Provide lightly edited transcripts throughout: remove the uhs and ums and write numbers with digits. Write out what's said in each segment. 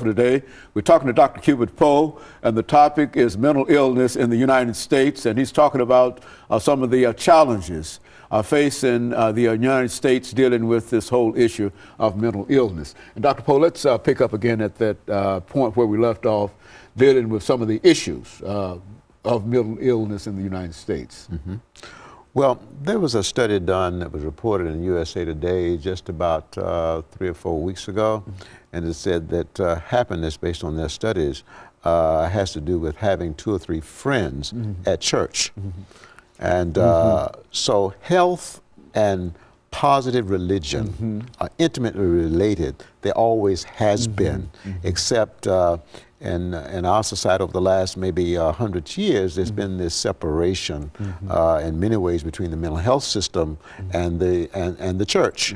Today, we're talking to Dr. CPoe, and the topic is mental illness in the United States, and he's talking about some of the challenges facing the United States dealing with this whole issue of mental illness. And Dr. Poe, let's pick up again at that point where we left off, dealing with some of the issues of mental illness in the United States. Mm-hmm. Well, there was a study done that was reported in USA Today just about 3 or 4 weeks ago, and it said that happiness, based on their studies, has to do with having 2 or 3 friends at church. And so health and positive religion are intimately related. They always has been, except in our society over the last maybe 100 years, there's been this separation in many ways between the mental health system and the church.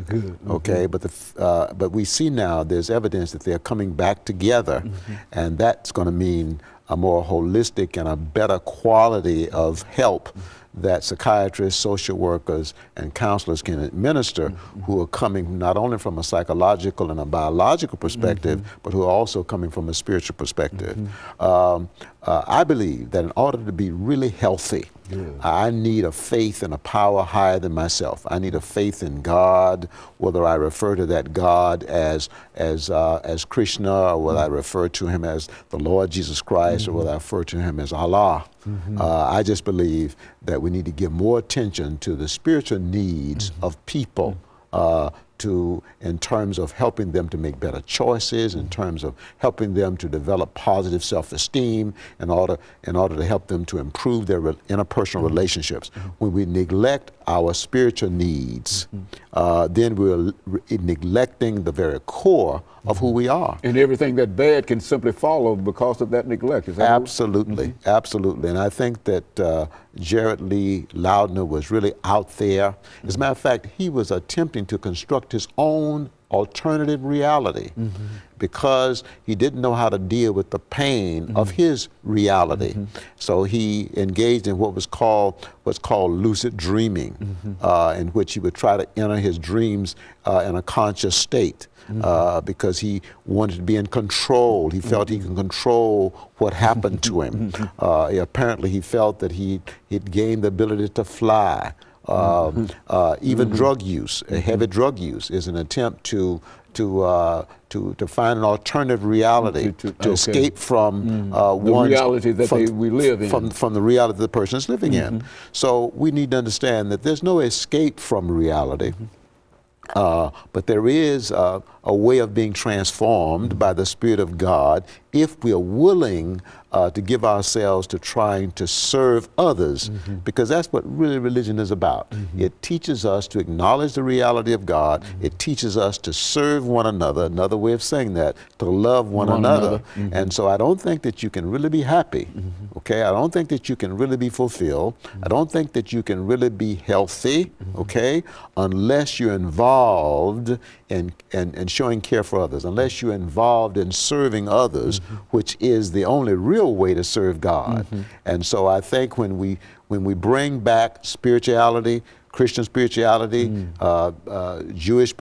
Okay, but we see now there's evidence that they're coming back together, and that's going to mean a more holistic and a better quality of help that psychiatrists, social workers, and counselors can administer, who are coming not only from a psychological and a biological perspective, but who are also coming from a spiritual perspective. I believe that in order to be really healthy, I need a faith and a power higher than myself. I need a faith in God, whether I refer to that God as Krishna, or whether I refer to him as the Lord Jesus Christ, or whether I refer to him as Allah. I just believe that we need to give more attention to the spiritual needs of people, in terms of helping them to make better choices, in terms of helping them to develop positive self-esteem, in order to help them to improve their interpersonal relationships. When we neglect our spiritual needs, then we're neglecting the very core of who we are. And everything that bad can simply follow because of that neglect. Is that absolutely, absolutely. And I think that Jared Lee Loudner was really out there. As a matter of fact, he was attempting to construct his own alternative reality because he didn't know how to deal with the pain of his reality. So he engaged in what's called lucid dreaming, in which he would try to enter his dreams in a conscious state. Because he wanted to be in control. He felt he could control what happened to him. Apparently he felt that he'd gained the ability to fly. Even drug use, heavy drug use, is an attempt to find an alternative reality, to escape from the reality that we live in. From the reality the person is living in. So we need to understand that there's no escape from reality. But there is a way of being transformed by the Spirit of God if we are willing to give ourselves to trying to serve others, because that's what really religion is about. It teaches us to acknowledge the reality of God. It teaches us to serve one another, another way of saying that, to love one another. And so I don't think that you can really be happy, okay? I don't think that you can really be fulfilled. I don't think that you can really be healthy, okay, unless you're involved in showing care for others, unless you're involved in serving others, which is the only real way to serve God. And so I think when we bring back spirituality, Christian spirituality, Jewish